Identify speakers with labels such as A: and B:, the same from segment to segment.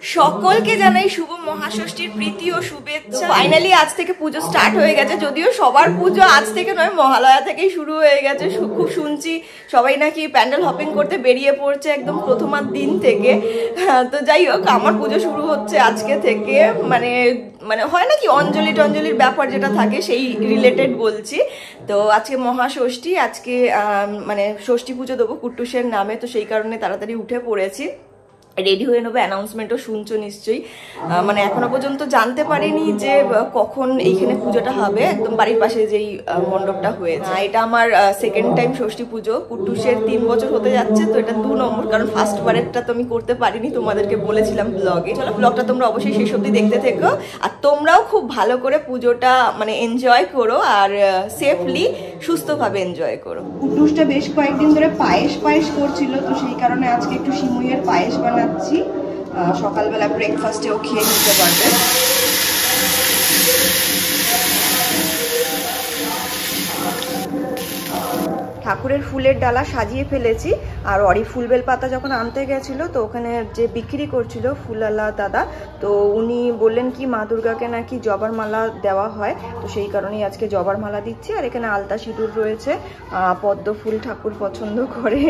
A: সকলকে জানাই শুভ মহাষষ্ঠীর প্রীতি ও শুভেচ্ছা। ফাইনালি আজ থেকে পুজো স্টার্ট হয়ে গেছে, যদিও সবার পুজো আজ থেকে নয়, মহালয়া থেকেই শুরু হয়ে গেছে। খুব শুনছি সবাই নাকি প্যান্ডেল হপিং করতে বেরিয়ে পড়ছে একদম প্রথমার দিন থেকে। তো যাই হোক, আমার পুজো শুরু হচ্ছে আজকে থেকে। মানে মানে হয় নাকি অঞ্জলি টঞ্জলির ব্যাপার যেটা থাকে সেই রিলেটেড বলছি। তো আজকে মহাষষ্ঠী, আজকে মানে ষষ্ঠী পুজো দেবো কুট্টুসের নামে, তো সেই কারণে তাড়াতাড়ি উঠে পড়েছি, রেডি হয়ে নেবো। অ্যানাউন্সমেন্টও শুনছো নিশ্চয়ই। মানে এখনো পর্যন্ত জানতে পারিনি যে কখন এইখানে পুজোটা হবে, একদম বাড়ির পাশে যেই মণ্ডপটা হয়েছে। এটা আমার সেকেন্ড টাইম ষষ্ঠী পুজো। কুট্টুসের 3 বছর হতে যাচ্ছে, তো এটা 2 নম্বর, কারণ ফার্স্ট বারেরটা তো আমি করতে পারিনি, তোমাদেরকে বলেছিলাম ব্লগে। চলো ব্লগটা তোমরা অবশ্যই শেষ অবধি দেখতে থেকো, আর তোমরাও খুব ভালো করে পুজোটা মানে এনজয় করো, আর সেফলি সুস্থভাবে এনজয় করো। কুট্টুসটা বেশ কয়েকদিন ধরে পায়েস করছিল, তো সেই কারণে আজকে একটু সিমুইয়ের পায়েস বানাচ্ছি। সকালবেলা ব্রেকফাস্টেও খেয়ে নিতে পারবে। ঠাকুরের ফুলের ডালা সাজিয়ে ফেলেছি, আর অরি ফুলবেল পাতা যখন আনতে গেছিলো, তো ওখানে যে বিক্রি করছিল ফুলালা দাদা, তো উনি বললেন কি মা দুর্গাকে নাকি জবার মালা দেওয়া হয়, তো সেই কারণেই আজকে জবার মালা দিচ্ছি। আর এখানে আলতা সিঁদুর রয়েছে, পদ্ম ফুল ঠাকুর পছন্দ করে,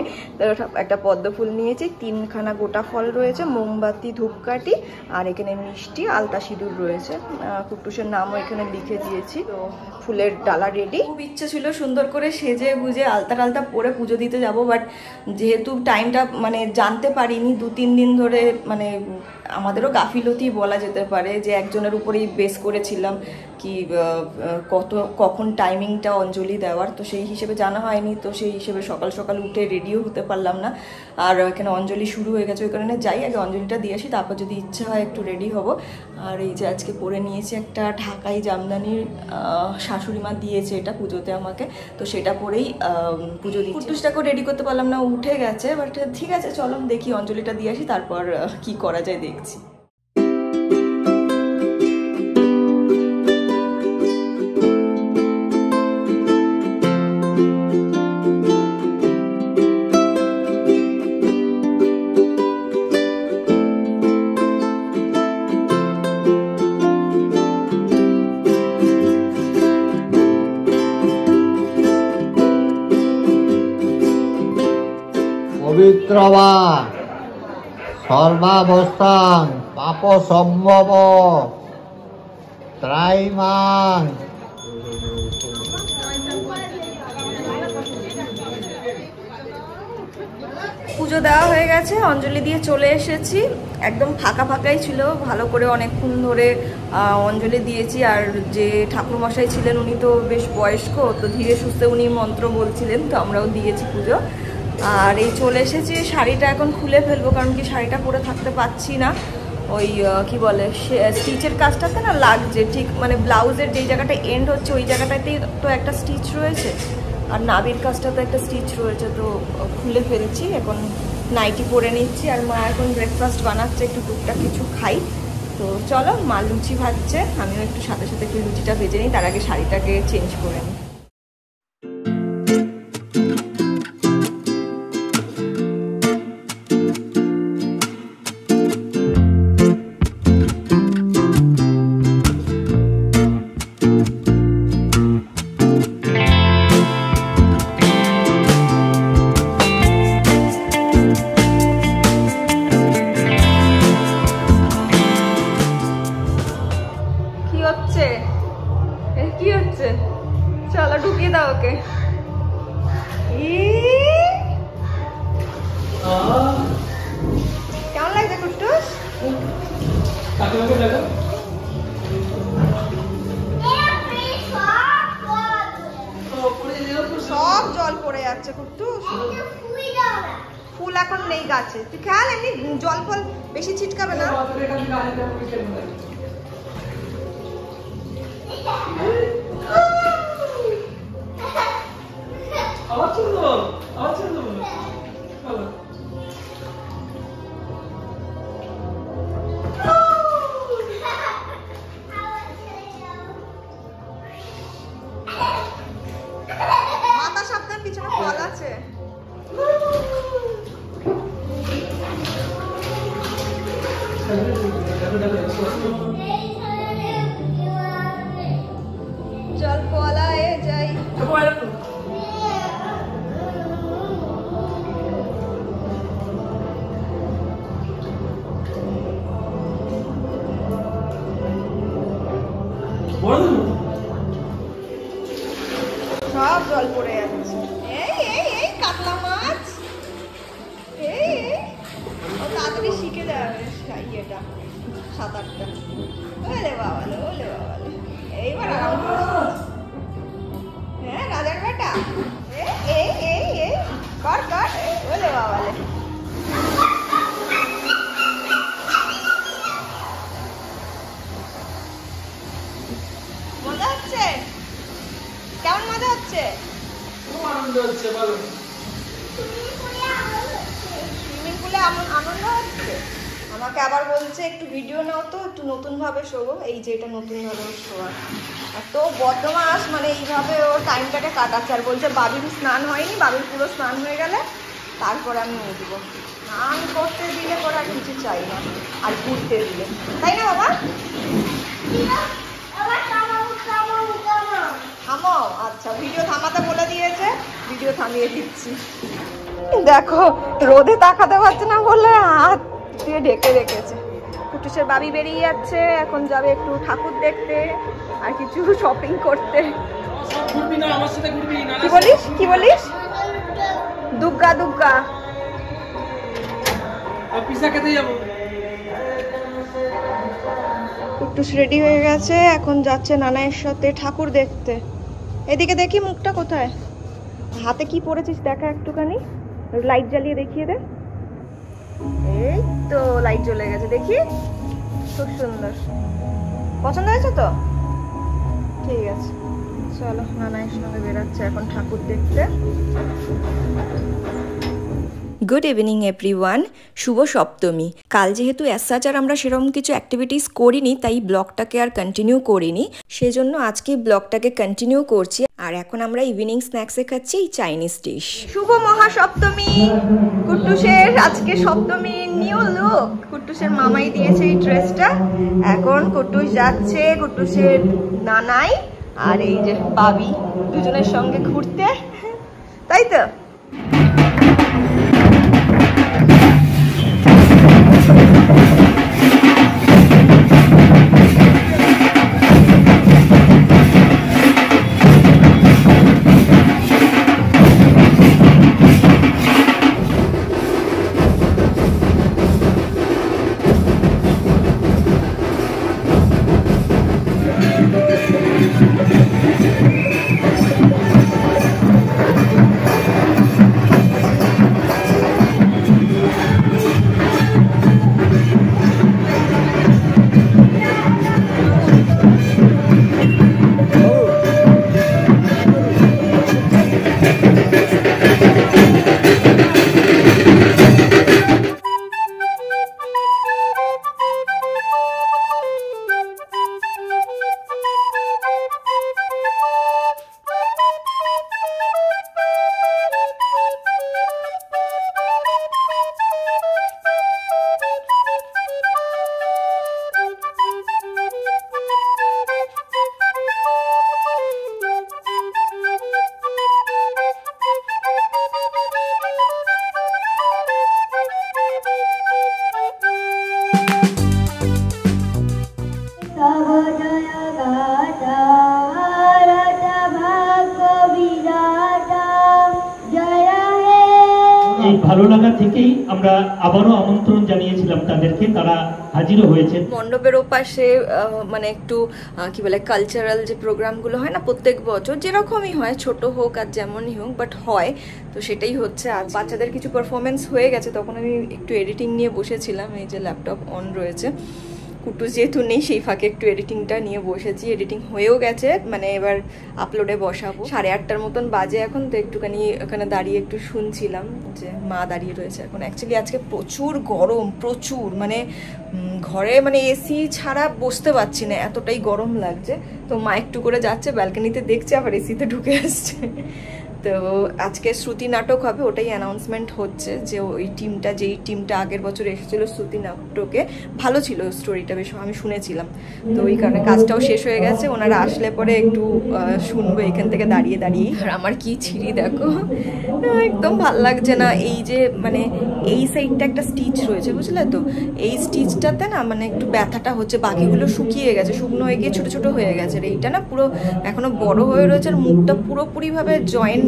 A: একটা পদ্ম ফুল নিয়েছি, 3খানা গোটা ফল রয়েছে, মোমবাতি ধূপকাঠি, আর এখানে মিষ্টি, আলতা সিঁদুর রয়েছে। কুট্টুসের নামও এখানে লিখে দিয়েছি। তো ফুলের ডালা রেডি। খুব ইচ্ছে ছিল সুন্দর করে সেজে গুজে আলতা টালতা পরে পুজো দিতে যাব, বাট যেহেতু টাইমটা মানে জানতে পারিনি 2-3 দিন ধরে, মানে আমাদেরও গাফিলতি বলা যেতে পারে, যে একজনের উপরেই বেস করেছিলাম কি কখন টাইমিংটা অঞ্জলি দেওয়ার, তো সেই হিসেবে জানা হয়নি। তো সেই হিসেবে সকাল সকাল উঠে রেডিও হতে পারলাম না, আর এখানে অঞ্জলি শুরু হয়ে গেছে, ওই কারণে যাই আগে অঞ্জলিটা দিয়ে আসি, তারপর যদি ইচ্ছা হয় একটু রেডি হব। আর এই যে আজকে পরে নিয়েছি একটা ঢাকাই জামদানির, শাশুড়ি মা দিয়েছে এটা পুজোতে আমাকে, তো সেটা পরেই পুজো দিই। কুট্টুসটাকেও রেডি করতে পারলাম না, উঠে গেছে, বাট ঠিক আছে চলো দেখি অঞ্জলিটা দিয়ে আসি, তারপর কি করা যায় দেখছি।
B: পবিত্রবা সর্বাবস্থান পাপ সম্ভব ত্রাইমাং।
A: পুজো দেওয়া হয়ে গেছে, অঞ্জলি দিয়ে চলে এসেছি। একদম ফাঁকা ফাঁকাই ছিল, ভালো করে অনেকক্ষণ ধরে অঞ্জলি দিয়েছি। আর যে ঠাকুরমশাই ছিলেন উনি তো বেশ বয়স্ক, তো ধীরে সুস্থে উনি মন্ত্র বলছিলেন, তো আমরাও দিয়েছি পুজো। আর এই চলে এসেছি, শাড়িটা এখন খুলে ফেলবো, কারণ কি শাড়িটা পরে থাকতে পারছি না। ওই কি বলে স্টিচের কাজটাতে না লাগছে, ঠিক মানে ব্লাউজের যেই জায়গাটা এন্ড হচ্ছে ওই জায়গাটাতেই তো একটা স্টিচ রয়েছে, আর নাভির কাজটাতে একটা স্টিচ রয়েছে, তো খুলে ফেলছি। এখন নাইটি পরে নিচ্ছি, আর মা এখন ব্রেকফাস্ট বানাচ্ছে, একটু টুকটাক কিছু খাই। তো চলো, মা লুচি ভাজছে, আমিও একটু সাথে সাথে একটু লুচিটা ভেজে নিই, তার আগে শাড়িটাকে চেঞ্জ করে নিই। কি হচ্ছে? চলো ঢুকিয়ে দাও ওকে। কেমন লাগছে কুট্টুস? সব জল পড়ে যাচ্ছে কুট্টুস। ফুল এখন নেই গাছে, তুই খেয়াল, এমনি জল ফল বেশি ছিটকাবে না। মাথা সাবধান, পিছনে ফল আছে। চল পলায়ে যাই। সব জল পড়ে যাচ্ছে। এই এই এই কাতলা মাছ, এই এই ও তাড়াতাড়ি শিখে যাবে ইয়েটা, সাঁতারটা। ওলে বাবালে, ওলে বাবালে, এইবার আরাম করে। হ্যাঁ রাজার বেটা, এই এই এই কর কর, ওলে বাবালে। মজা হচ্ছে? কেমন মজা হচ্ছে?
C: খুব আনন্দ হচ্ছে, বলো।
A: সুইমিং পুলে আনন্দ হচ্ছে। আমাকে আবার বলছে একটু ভিডিও নাও তো, একটু নতুন ভাবে শোবো। এই যে এটা নতুন ভাবে শোয়া, এত বদমাস, মানে এইভাবে ওর টাইমটাকে কাটাচ্ছে। আর বলছে বাবির স্নান হয়নি, বাবির পুরো স্নান হয়ে গেলে তারপরে আমি উঠবো। স্নান করতে দিলে পরে আর কিছু চাই না, আর ঘুরতে দিলে, তাই না বাবা? থামাও। আচ্ছা, ভিডিও থামাতে বলে দিয়েছে, ভিডিও থামিয়ে দিচ্ছি। দেখো রোদে তাকাতে পারছে না বলে হাত দিয়ে ঢেকে রেখেছে। কুটুসের বাবি বেরিয়ে যাচ্ছে, এখন যাবে একটু ঠাকুর দেখতে আর কিছু শপিং করতে। কি বলিস, কি বলিস? দুর্গা দুর্গা
C: পিজা খেতে যাবো।
A: কুটুস রেডি হয়ে গেছে, এখন যাচ্ছে নানায়ের সাথে ঠাকুর দেখতে। এদিকে দেখি মুখটা কোথায়, হাতে কি পরেছিস দেখা একটুখানি, লাইট জ্বালিয়ে দেখিয়ে দে। এই তো লাইট জ্বলে গেছে, দেখি, খুব সুন্দর। পছন্দ হয়েছে তো? ঠিক আছে, চলো। নানায়ের সঙ্গে বেরাচ্ছে এখন ঠাকুর দেখতে।
D: গুড ইভিনিং এভরিওয়ান, শুভ সপ্তমী। কাল যেহেতু আর আমরা সেরকম কিছু অ্যাক্টিভিটিস করিনি, তাই ব্লগটাকে আর কন্টিনিউ করিনি, সেজন্য আজকে ব্লগটাকে কন্টিনিউ করছি। আর এখন আমরা ইভিনিং স্ন্যাক্সে খাচ্ছি এই চাইনিজ ডিশ।
A: শুভ মহাসপ্তমী। কুট্টুসের আজকে সপ্তমী নিউ লুক। কুট্টুসের মামাই দিয়েছে এই ড্রেসটা। এখন কুট্টুস যাচ্ছে কুট্টুসের নানাই আর এই যে বাবি দুজনের সঙ্গে ঘুরতে, তাই তো?
E: ভালো লাগা থেকেই আমরা আবারও আমন্ত্রণ জানিয়েছিলাম তাদেরকে, তারা হাজিরও হয়েছে।
A: মণ্ডপের ওপাশে মানে একটু কি বলে কালচারাল যে প্রোগ্রামগুলো হয় না প্রত্যেক বছর, যেরকমই হয়, ছোট হোক আর যেমনই হোক, বাট হয়, তো সেটাই হচ্ছে। আর বাচ্চাদের কিছু পারফরমেন্স হয়ে গেছে, তখন আমি একটু এডিটিং নিয়ে বসেছিলাম। এই যে ল্যাপটপ অন রয়েছে, কুটুস যেহেতু নেই সেই ফাঁকে একটু এডিটিংটা নিয়ে বসেছি। এডিটিং হয়েও গেছে, মানে এবার আপলোডে বসাবো। 8:30টার মতন বাজে এখন, তো একটুখানি ওখানে দাঁড়িয়ে একটু শুনছিলাম যে মা দাঁড়িয়ে রয়েছে এখন। অ্যাকচুয়ালি আজকে প্রচুর গরম, প্রচুর, মানে ঘরে মানে এসি ছাড়া বসতে পারছি না, এতটাই গরম লাগছে। তো মা একটু করে যাচ্ছে ব্যালকনিতে, দেখছে, আবার এসিতে ঢুকে আসছে। তো আজকে শ্রুতি নাটক হবে, ওটাই অ্যানাউন্সমেন্ট হচ্ছে যে ওই টিমটা, যেই টিমটা আগের বছর এসেছিল শ্রুতি নাটকে, ভালো ছিল স্টোরিটা, বেশ আমি শুনেছিলাম। তো ওই কারণে কাজটাও শেষ হয়ে গেছে, ওনারা আসলে পরে একটু শুনবো এখান থেকে দাঁড়িয়ে দাঁড়িয়ে। আর আমার কি ছিঁড়ি দেখো, একদম ভাল লাগছে না। এই যে মানে এই সাইডটা একটা স্টিচ রয়েছে বুঝলে তো, এই স্টিচটাতে না মানে একটু ব্যথাটা হচ্ছে, বাকিগুলো শুকিয়ে গেছে, শুকনো হয়ে গিয়ে ছোটো ছোটো হয়ে গেছে। আর এইটা না পুরো এখনো বড় হয়ে রয়েছে, আর মুখটা পুরোপুরিভাবে জয়েন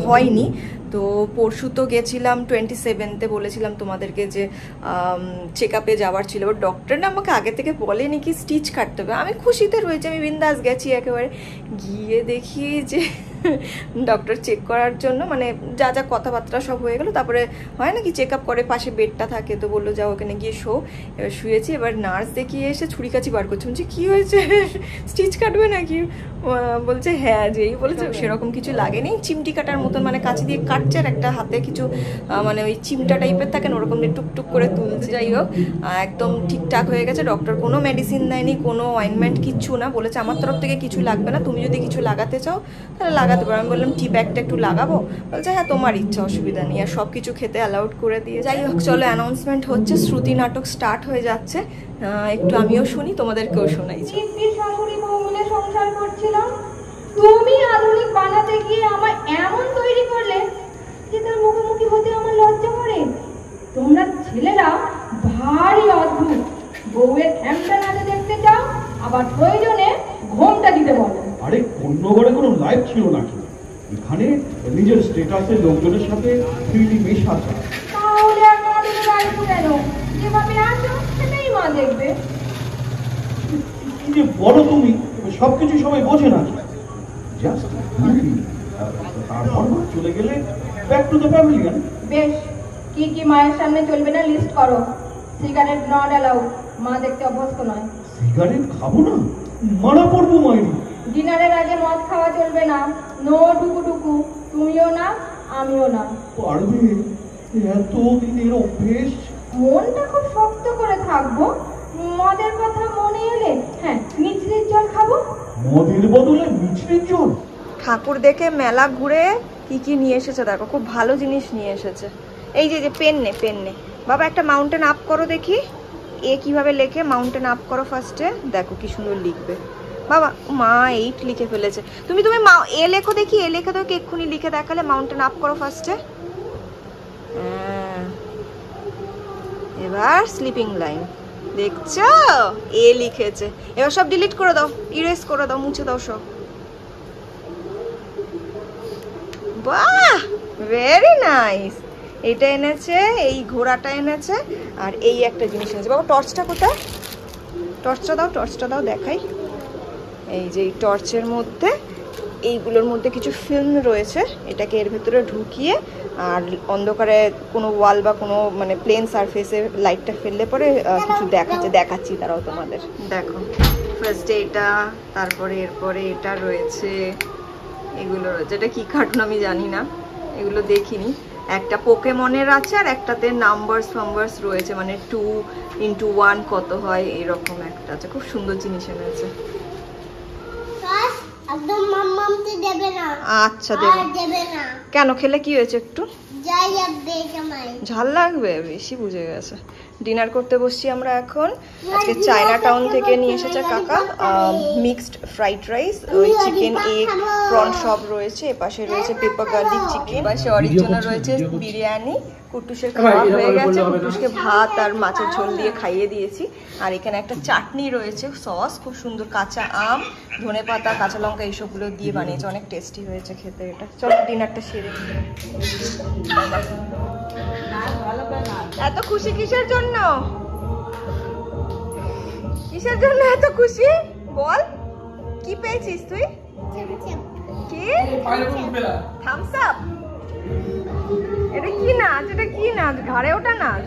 A: হয়নি। তো পরশু তো গেছিলাম 27-তে, বলেছিলাম তোমাদেরকে যে চেক আপে যাওয়ার ছিল। এবার ডক্টর না আমাকে আগে থেকে বলেনি কি স্টিচ কাটতে হবে। আমি খুশিতে রয়েছি, আমি বিন্দাস গেছি একেবারে। গিয়ে দেখি যে ডক্টর চেক করার জন্য মানে যা যা কথাবার্তা সব হয়ে গেল, তারপরে হয় না কি চেক আপ করে, পাশে বেডটা থাকে, তো বললো যাও ওখানে গিয়ে শো। এবার শুয়েছি, এবার নার্স দেখিয়ে এসে ছুরি কাছি বার করছে। বলছি কী হয়েছে, স্টিচ কাটবে নাকি? বলছে হ্যাঁ, যেই বলেছে সেরকম কিছু লাগেনি, চিমটি কাটার মতন মানে কাছে দিয়ে কাটছে, আর একটা হাতে কিছু মানে ওই চিমটা টাইপের থাকে না, ওরকম দিয়ে টুকটুক করে তুলছে। যাই হোক একদম ঠিকঠাক হয়ে গেছে। ডক্টর কোনো মেডিসিন দেয়নি, কোনো অয়েনমেন্ট কিচ্ছু না, বলেছে আমার তরফ থেকে কিছু লাগবে না, তুমি যদি কিছু লাগাতে চাও তাহলে লাগাতে পারো। আমি বললাম টি ব্যাগটা একটু লাগাবো, বলছে হ্যাঁ তোমার ইচ্ছা, অসুবিধা নেই। আর সব কিছু খেতে অ্যালাউড করে দিয়ে। যাই হোক চলো, অ্যানাউন্সমেন্ট হচ্ছে, শ্রুতি নাটক স্টার্ট হয়ে যাচ্ছে। একটু আমিও শুনি, তোমাদেরকেও শোনাই।
F: শাশুড়ি বউ মিলে সংসার করছিলাম, তুমি আধুনিক বানাতে গিয়ে আমার এমন তৈরি করলে যে তার মুখোমুখি হতে আমার লজ্জা করে। তোমরা ছেলেরা ভারী অদ্ভুত, বউয়ের ঠ্যাংটা নাচে দেখতে চাও, আবার প্রয়োজনে ঘোমটা দিতে বলো।
G: আরে অন্য ঘরে কোনো লাইফ ছিল নাকি? এখানে নিজের স্ট্যাটাসের লোকজনের সাথে ফ্রিলি মেশা যায়।
F: তাহলে আর মডেলের গাড়ি কেন? যেভাবে আছো সেটাই মা দেখবে।
G: কি যে বলো তুমি, সবকিছু সবাই বোঝে না। জাস্ট তারপর চলে গেলে ব্যাক টু দ্য ফ্যামিলি।
F: বেশ, কি কি মায়ের সামনে চলবে না লিস্ট করো। সিগারেট নট অ্যালাউ, মা দেখতে অভ্যস্ত নয়।
G: সিগারেট খাবো না, মারা পড়বো মাইরি।
F: ডিনারের আগে মদ খাওয়া চলবে না, নো টুকু, তুমিও না আমিও না।
G: পারবে? এত দিনের অভ্যেস।
F: মনটা খুব শক্ত করে থাকবো, মদের কথা মনে এলে হ্যাঁ মিছরির জল খাবো।
G: মদের বদলে মিছরির জল?
A: ঠাকুর দেখে মেলা ঘুরে কি কি নিয়ে এসেছে দেখো, খুব ভালো জিনিস নিয়ে এসেছে। এই যে পেন নে বাবা, একটা মাউন্টেন আপ করো দেখি। এ কিভাবে লেখে, মাউন্টেন আপ করো ফার্স্টে, দেখো কি সুন্দর লিখবে। বাবা মা 8 লিখে ফেলেছে। তুমি এ লেখো দেখি, এ লেখে তোকে এক্ষুনি লিখে দেখালে। মাউন্টেন আপ করো ফার্স্টে। এবার স্লিপিং লাইন দেখছো, এ লিখেছে। এবার সব ডিলিট করে দাও, ইরেজ করে দাও, মুছে দাও সব। বাহ, ভেরি নাইস। এটা এনেছে, এই ঘোড়াটা এনেছে, আর এই একটা জিনিস এনেছে। বাবা টর্চটা কোথায়? টর্চটা দাও দেখাই। এই যে এই টর্চের মধ্যে এইগুলোর মধ্যে কিছু ফিল্ম রয়েছে, এটাকে এর ভেতরে ঢুকিয়ে আর অন্ধকারে কোনো ওয়াল বা কোনো মানে প্লেন সারফেসে লাইটটা ফেললে পরে কিছু দেখাচ্ছি তারাও তোমাদের। দেখো ফার্স্টে এটা, তারপরে এরপরে এটা রয়েছে, এগুলো রয়েছে। এটা কি কার্টুন আমি জানি না, এগুলো দেখিনি। একটা পোকেমনের আছে, আর একটাতে নাম্বারস রয়েছে, মানে 2x1 কত হয় এরকম একটা আছে। খুব সুন্দর জিনিস এনেছে।
H: একদম মাম্মামতে দেবে না।
A: আচ্ছা দেবে না। কেন, খেলে কি হয়েছে? একটু ঝাল লাগবে, বেশি বুঝে গেছে। ডিনার করতে বসছি আমরা এখন। আজকে চায়না টাউন থেকে নিয়ে এসেছে কাকা মিক্সড ফ্রাইড রাইস, ওই চিকেন এগ প্রন সব রয়েছে। এপাশে রয়েছে পেপার গার্লিক চিকেন, এপাশে অরিজিনাল রয়েছে বিরিয়ানি। কুটুসের খাওয়া হয়ে গেছে, কুটুসকে ভাত আর মাছের ঝোল দিয়ে খাইয়ে দিয়েছি। আর এখানে একটা চাটনি রয়েছে, সস খুব সুন্দর, কাঁচা আম, ধনেপাতা, কাঁচা লঙ্কা এইসবগুলো দিয়ে বানিয়েছে, অনেক টেস্টি হয়েছে খেতে এটা। চলো ডিনারটা সেরে। এত খুশি কিসের জন্য? এত খুশি বল, কি পেয়েছিস তুই? কি থামস আপ? এটা কি নাচ? ঘাড়ে ওঠা নাচ?